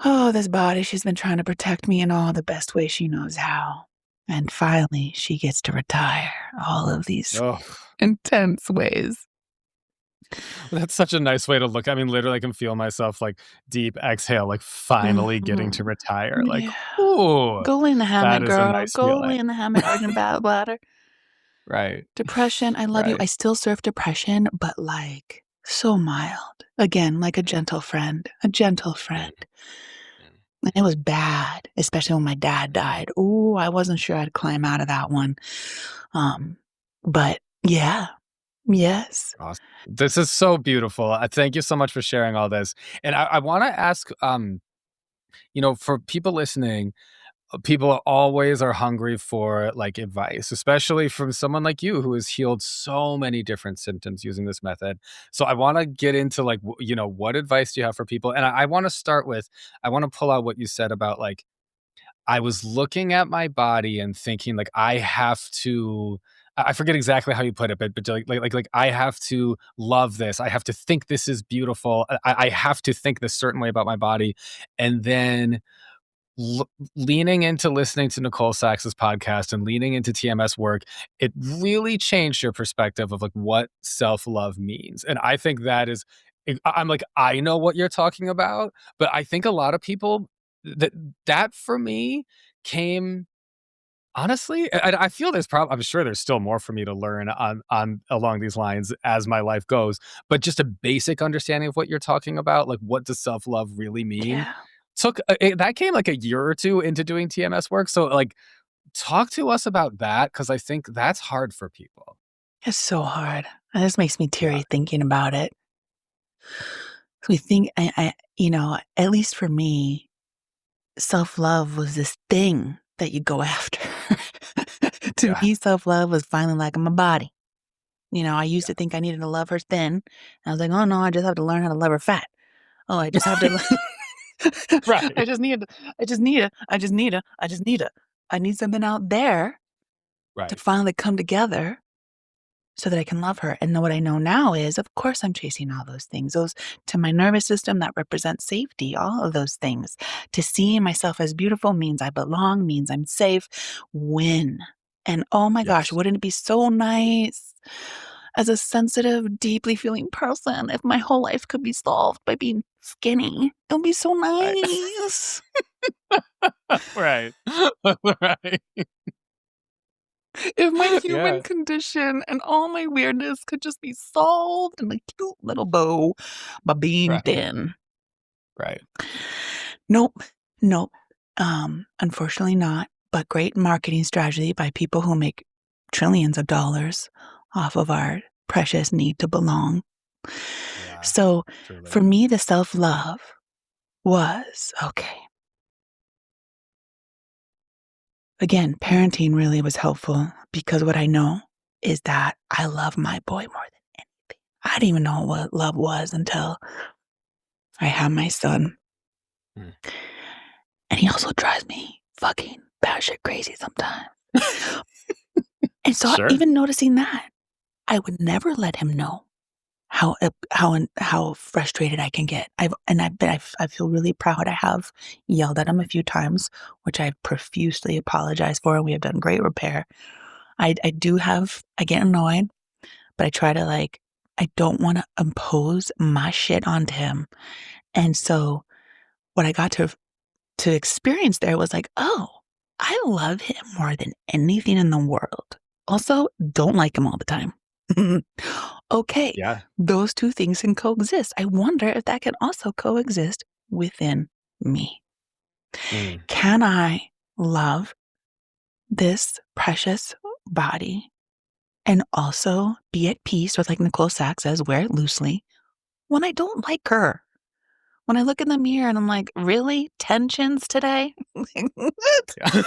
oh, this body, she's been trying to protect me in all the best way she knows how. And finally, she gets to retire all of these Oh, intense ways. that's such a nice way to look. I mean, literally, I can feel myself, like, deep exhale, like, finally getting to Mhm. retire, like, Yeah. ooh, Go lay in the that hammock, is a girl. nice Go lay feeling. in the hammock, urgent bladder. Right, Depression, I love you. right. I still surf depression, but like so mild. Again, like a gentle friend, a gentle Mm, friend. mm. And it was bad, especially when my dad died. Ooh, I wasn't sure I'd climb out of that one. Um, but yeah, yes. Awesome. This is so beautiful. Thank you so much for sharing all this. And I want to ask, for people listening, people always are hungry for like advice, especially from someone like you who has healed so many different symptoms using this method. So I want to get into like, what advice do you have for people? And I want to start with, I want to pull out what you said about like, I was looking at my body and thinking like I have to I forget exactly how you put it, but like I have to love this. I have to think this is beautiful. I have to think this certain way about my body. And then leaning into listening to Nicole Sachs's podcast and leaning into TMS work, it really changed your perspective of like what self-love means. And I think that is I'm like, I know what you're talking about, but I think a lot of people that that for me came honestly, I feel there's probably I'm sure there's still more for me to learn on along these lines as my life goes, but just a basic understanding of what you're talking about, like what does self-love really mean? Yeah. Took that came like a year or 2 into doing TMS work, so, like, talk to us about that because I think that's hard for people. It's so hard. And this makes me Yeah, teary thinking about it. So we think at least for me, self-love was this thing that you go after. To yeah, me, self-love was finally like my body. I used yeah. to think I needed to love her thin. I was like, "Oh, no, I just have to learn how to love her fat. Oh, I just have to I Right, just need I just need I just need I just need I need something out there to right. finally come together so that I can love her." And what I know now is, of course, I'm chasing all those things. Those to my nervous system that represent safety, all of those things. To see myself as beautiful means I belong, means I'm safe. Win. And oh my gosh, Yes. wouldn't it be so nice as a sensitive, deeply feeling person if my whole life could be solved by being skinny? It would be so Right. nice. Right. Right. If my human Yeah, condition and all my weirdness could just be solved in a cute little bow by being right, thin. right. Nope. Nope. Unfortunately not, but great marketing strategy by people who make trillions of dollars off of our precious need to belong. Yeah, So truly. for me, the self-love was okay. Again, parenting really was helpful because what I know is that I love my boy more than anything. I didn't even know what love was until I had my son. Mm. And he also drives me fucking batshit crazy sometimes. And so Sure. even noticing that. I would never let him know how frustrated I can get. I feel really proud. I have yelled at him a few times, which I've profusely apologized for, and we have done great repair. I get annoyed, but I try to I don't want to impose my shit onto him. And so what I got to experience there was like, oh, I love him more than anything in the world. Also, don't like him all the time. Okay, Yeah. those two things can coexist. I wonder if that can also coexist within me. Mm. Can I love this precious body and also be at peace with, like Nicole Sack says, wear it loosely when I don't like her? When I look in the mirror and I'm like, really? 10 chins today? What? Yeah.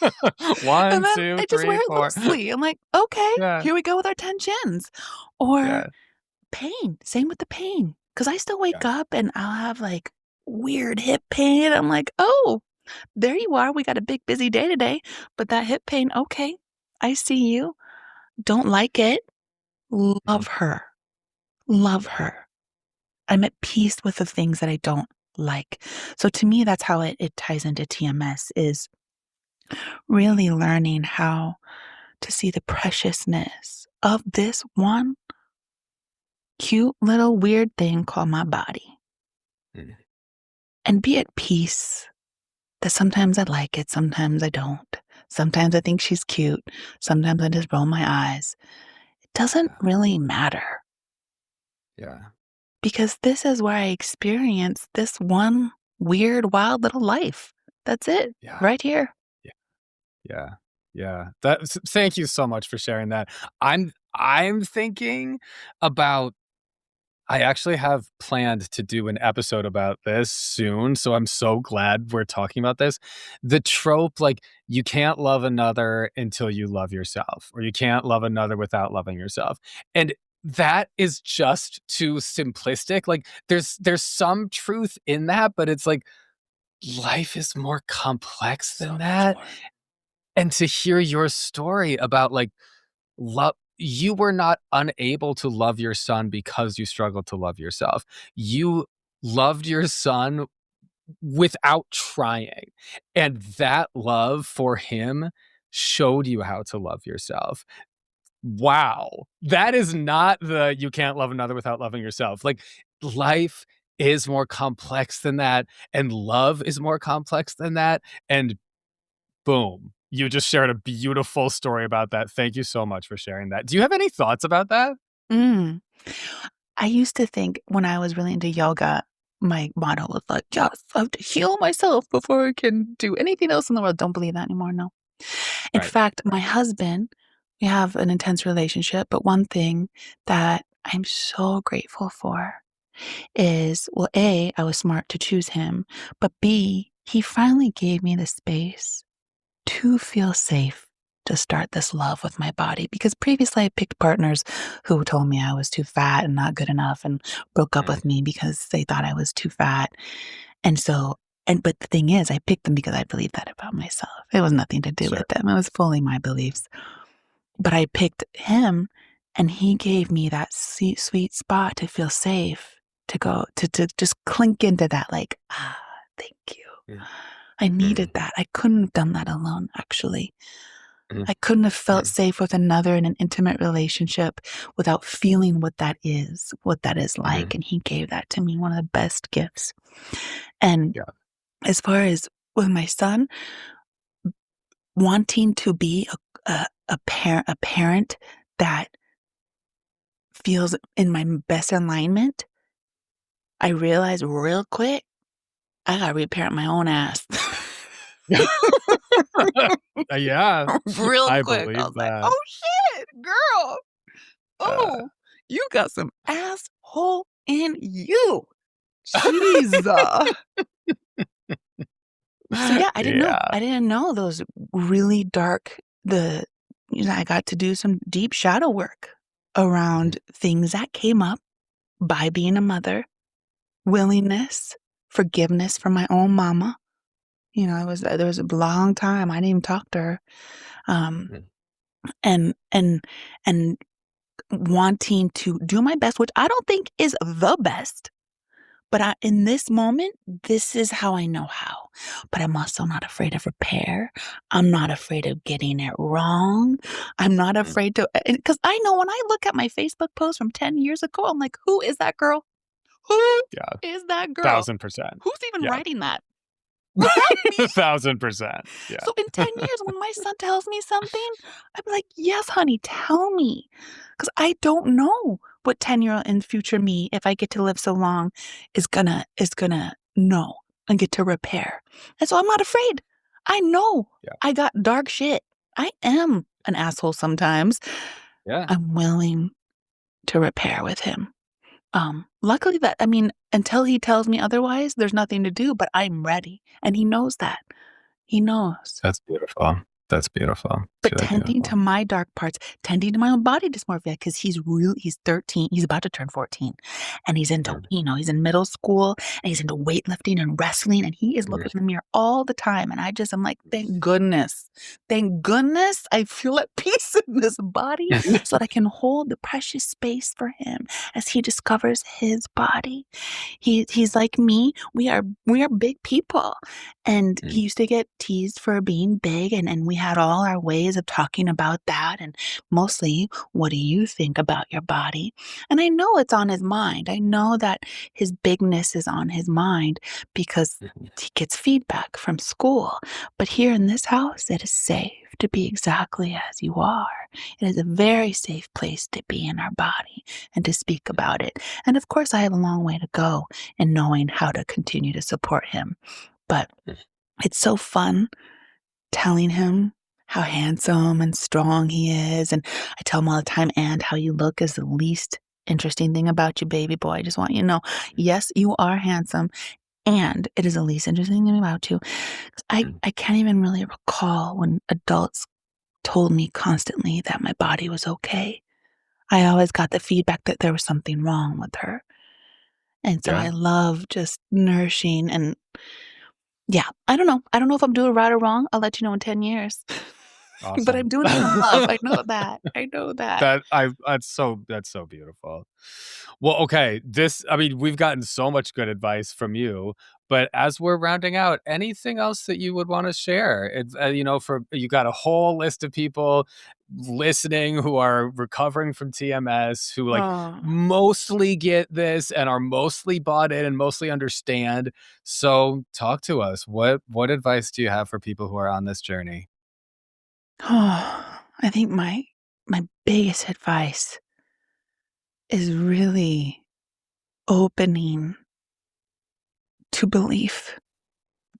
And 1, then 2, I just wear 3, it 4. loosely. I'm like, okay, Yeah. here we go with our 10 chins. Or Yeah. pain. Same with the pain. Because I still wake Yeah. up and I'll have weird hip pain. I'm like, oh, there you are. We got a big, busy day today. But that hip pain, okay, I see you. Don't like it. Mhm. Love her. Love Yeah. her. I'm at peace with the things that I don't like. So to me, that's how it ties into TMS is really learning how to see the preciousness of this one cute little weird thing called my body Mm. and be at peace that sometimes I like it, sometimes I don't. Sometimes I think she's cute, sometimes I just roll my eyes. It doesn't Yeah. really matter Yeah. because this is where I experience this one weird, wild little life. That's it, Yeah. right here. Yeah. Yeah. Yeah. Thank you so much for sharing that. I'm thinking about I actually have planned to do an episode about this soon, so I'm so glad we're talking about this. The trope, like, you can't love another until you love yourself, or you can't love another without loving yourself. And that is just too simplistic. Like, there's some truth in that, but it's like life is more complex So than much that. more. And to hear your story about like love you were not unable to love your son because you struggled to love yourself. You loved your son without trying. And that love for him showed you how to love yourself. Wow. That is not the you can't love another without loving yourself. Like life is more complex than that and love is more complex than that and boom. You just shared a beautiful story about that. Thank you so much for sharing that. Do you have any thoughts about that? Mm. I used to think when I was really into yoga, my motto was like, yes, I have to heal myself before I can do anything else in the world. Don't believe that anymore. No. In Right. fact, my husband, we have an intense relationship, but one thing that I'm so grateful for is, well, A, I was smart to choose him, but B, he finally gave me the space to feel safe to start this love with my body because previously I picked partners who told me I was too fat and not good enough and broke up Mm, with me because they thought I was too fat. And so, but the thing is, I picked them because I believed that about myself. It was nothing to do sure. with them. It was fully my beliefs. But I picked him and he gave me that sweet spot to feel safe, to go, to just clink into that, like, thank you. Mm, I needed mm, that. I couldn't have done that alone, actually. mm, I couldn't have felt mm, safe with another in an intimate relationship without feeling what that is mhm. like. And he gave that to me, one of the best gifts. And Yeah. as far as with my son, wanting to be a parent that feels in my best alignment, I realized real quick, I gotta reparent my own ass. Yeah. Real I quick. I believe was like, that. oh shit, girl. Uh, Oh, you got some asshole in you. Jeez. So yeah, I didn't know. yeah. I didn't know those really dark I got to do some deep shadow work Mhm. around things that came up by being a mother, willingness, forgiveness from my own mama. There was a long time I didn't even talk to her. Um Mm, and and and wanting to do my best, which I don't think is the best. But in this moment, this is how I know how. But I'm also not afraid of repair. I'm not afraid of getting it wrong. I'm not afraid to, because I know when I look at my Facebook post from 10 years ago, I'm like, who is that girl? Who is that girl? 1,000%. Who's even writing that? 1,000%. Yeah. So in 10 years, when my son tells me something, I'm like, yes, honey, tell me. Because I don't know what 10-year-old and future me, if I get to live so long, is gonna know and get to repair. And so I'm not afraid. I know I got dark shit. I am an asshole sometimes. Yeah. I'm willing to repair with him. Luckily until he tells me otherwise, there's nothing to do, but I'm ready. And he knows that. He knows. That's beautiful. That's beautiful. But tending to my dark parts, tending to my own body dysmorphia, because he's 13, he's about to turn 14. And he's into, he's in middle school and he's into weightlifting and wrestling. And he is looking in the mirror all the time. And I'm like, thank goodness I feel at peace in this body so that I can hold the precious space for him as he discovers his body. He's like me. We are big people. And he used to get teased for being big. And we had all our ways of talking about that, and mostly, what do you think about your body? And I know it's on his mind. I know that his bigness is on his mind because he gets feedback from school. But here in this house, it is safe to be exactly as you are. It is a very safe place to be in our body and to speak about it. And of course, I have a long way to go in knowing how to continue to support him. But it's so fun telling him how handsome and strong he is. And I tell him all the time, and how you look is the least interesting thing about you, baby boy. I just want you to know, yes, you are handsome, and it is the least interesting thing about you. I can't even really recall when adults told me constantly that my body was okay. I always got the feedback that there was something wrong with her. And so I love just nourishing and I don't know. I don't know if I'm doing right or wrong. I'll let you know in 10 years. Awesome. But I'm doing it in love. I know that. That's so beautiful. Well, okay. We've gotten so much good advice from you, but as we're rounding out, anything else that you would want to share? It's, you got a whole list of people listening who are recovering from TMS, who mostly get this and are mostly bought in and mostly understand. So talk to us. What advice do you have for people who are on this journey? I think my biggest advice is really opening to belief,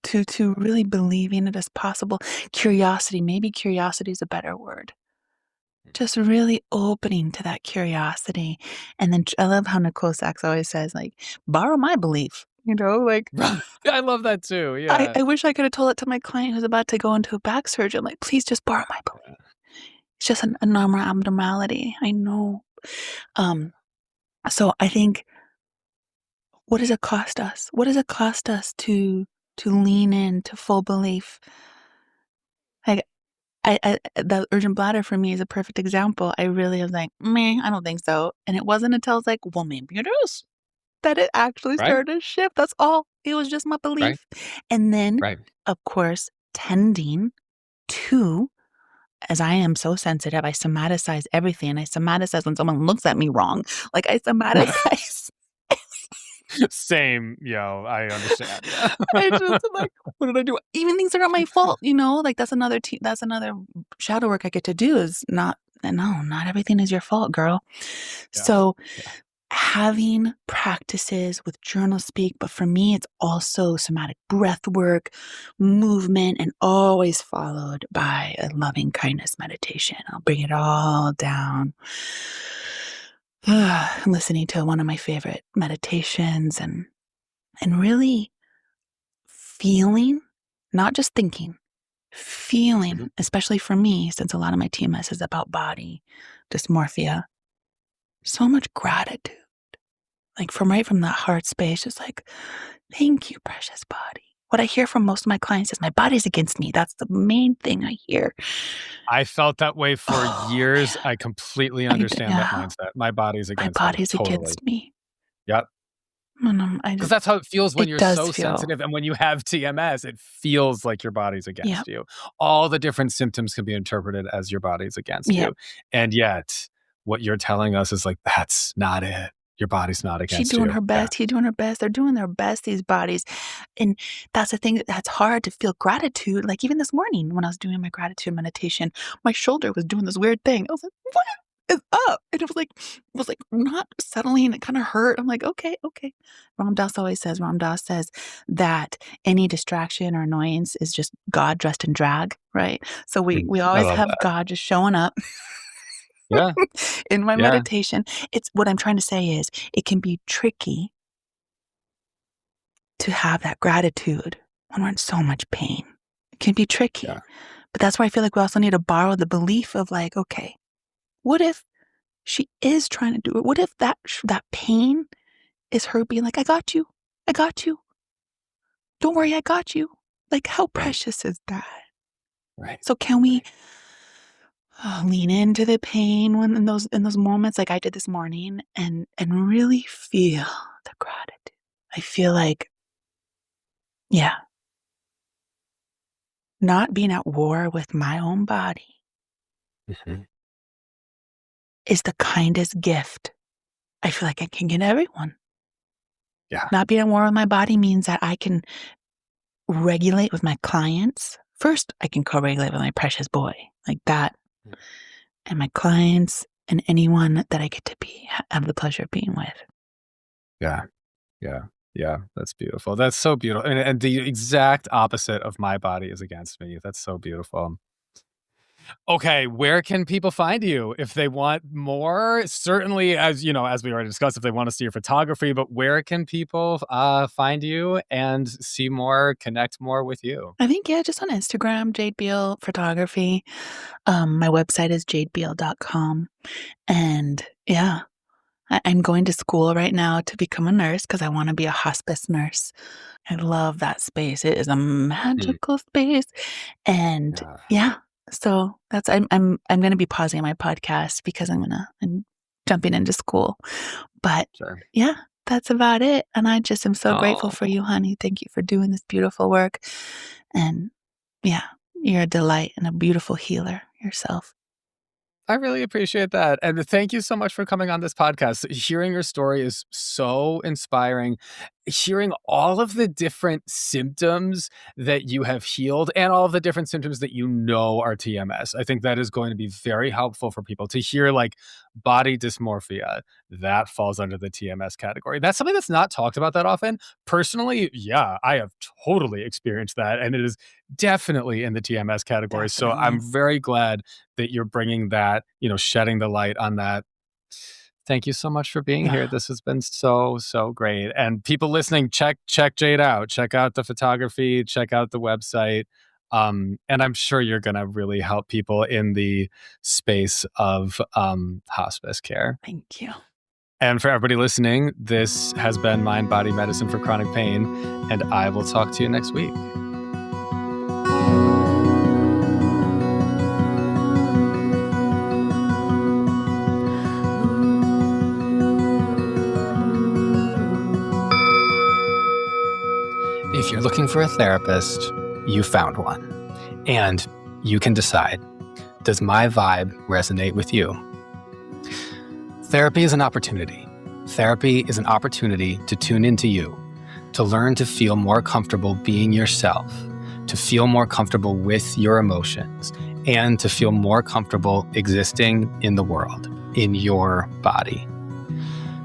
to really believing it as possible. Curiosity, maybe curiosity is a better word. Just really opening to that curiosity. And then I love how Nicole Sachs always says, borrow my belief. I love that too. Yeah. I wish I could have told it to my client who's about to go into a back surgery. I'm like, please just borrow my belief. It's just a normal abnormality. I know. So I think, what does it cost us? What does it cost us to lean into full belief? The urgent bladder for me is a perfect example. I really was like, meh, I don't think so. And it wasn't until I was like, well, maybe it is, that it actually started to shift. That's all. It was just my belief. And then, of course, tending to, as I am so sensitive, I somaticize everything. I somaticize when someone looks at me wrong. I somaticize. Same, I understand. I just am like, what did I do? Even things that are my fault, that's another shadow work I get to do is not everything is your fault, girl. So having practices with journal speak, but for me, it's also somatic breath work, movement, and always followed by a loving kindness meditation. I'll bring it all down. Listening to one of my favorite meditations and really feeling, not just thinking, feeling, especially for me, since a lot of my TMS is about body dysmorphia, so much gratitude. From that heart space, just thank you, precious body. What I hear from most of my clients is my body's against me. That's the main thing I hear. I felt that way for years. I completely understand that Yeah, mindset. My body's my against me. body's Totally. against me. Yep. And I Because just, that's how it feels when it you're does so feel, sensitive and when you have TMS, it feels like your body's yeah, against you. All the different symptoms can be interpreted as your body's against yeah. you. And yet, what you're telling us is like, that's not it. Your body's not She against doing you. her Yeah. best. He doing her best. They're doing their best, these bodies. And that's the thing that's hard to feel gratitude. Like even this morning when I was doing my gratitude meditation, my shoulder was doing this weird thing. I was like, what is up? And it was like not settling. It kind of hurt. I'm like, okay, okay. Ram Dass says that any distraction or annoyance is just God dressed in drag, right? So we I always love have that. God just showing up Yeah. in my Yeah. meditation. It's what I'm trying to say is it can be tricky to have that gratitude when we're in so much pain. It can be tricky. Yeah. But that's why I feel like we also need to borrow the belief of like, okay, what if she is trying to do it? What if that pain is her being like, I got you. I got you. Don't worry, I got you. Like how Right. precious is that? Right. So can we Right. lean into the pain when in those moments like I did this morning and really feel the gratitude. I feel like, yeah, not being at war with my own body Mhm. is the kindest gift I feel like I can give everyone. Yeah. Not being at war with my body means that I can regulate with my clients. First, I can co-regulate with my precious boy like that, Mm. and my clients and anyone that I get to have the pleasure of being with. Yeah. Yeah. Yeah. That's beautiful. That's so beautiful. And the exact opposite of my body is against me. That's so beautiful. Okay, where can people find you if they want more? Certainly, as you know, as we already discussed, if they want to see your photography, but where can people find you and see more, connect more with you? I think, yeah, just on Instagram, Jade Beall Photography. My website is jadebeall.com. And yeah, I'm going to school right now to become a nurse because I want to be a hospice nurse. I love that space. It is a Mm, magical space. And yeah, yeah, so that's I'm gonna be pausing my podcast because I'm jumping into school. But sure. yeah, that's about it. And I just am so grateful Oh, for you, honey. Thank you for doing this beautiful work. And yeah, you're a delight and a beautiful healer yourself. I really appreciate that. And thank you so much for coming on this podcast. Hearing your story is so inspiring. Hearing all of the different symptoms that you have healed and all of the different symptoms that you know are TMS. I think that is going to be very helpful for people to hear like body dysmorphia. That falls under the TMS category. That's something that's not talked about that often. Personally, yeah, I have totally experienced that. And it is definitely in the TMS category. So I'm Definitely. very glad that you're bringing that, shedding the light on that. Thank you so much for being here. This has been so, so great. And people listening, check Jade out. Check out the photography, check out the website. And I'm sure you're gonna really help people in the space of hospice care. Thank you. And for everybody listening, this has been Mind Body Medicine for Chronic Pain, and I will talk to you next week. If you're looking for a therapist, you found one. And you can decide, does my vibe resonate with you? Therapy is an opportunity. Therapy is an opportunity to tune into you, to learn to feel more comfortable being yourself, to feel more comfortable with your emotions, and to feel more comfortable existing in the world, in your body.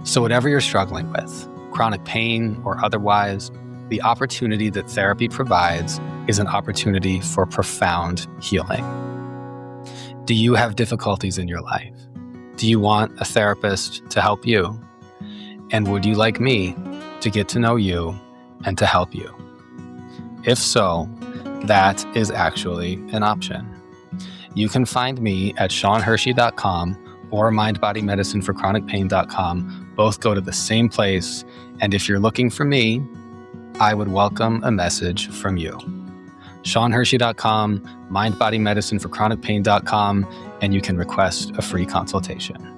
So whatever you're struggling with, chronic pain or otherwise, the opportunity that therapy provides is an opportunity for profound healing. Do you have difficulties in your life? Do you want a therapist to help you? And would you like me to get to know you and to help you? If so, that is actually an option. You can find me at SeanHershey.com or MindBodyMedicineForChronicPain.com. Both go to the same place. And if you're looking for me, I would welcome a message from you. SeanHershey.com, mindbodymedicineforchronicpain.com, and you can request a free consultation.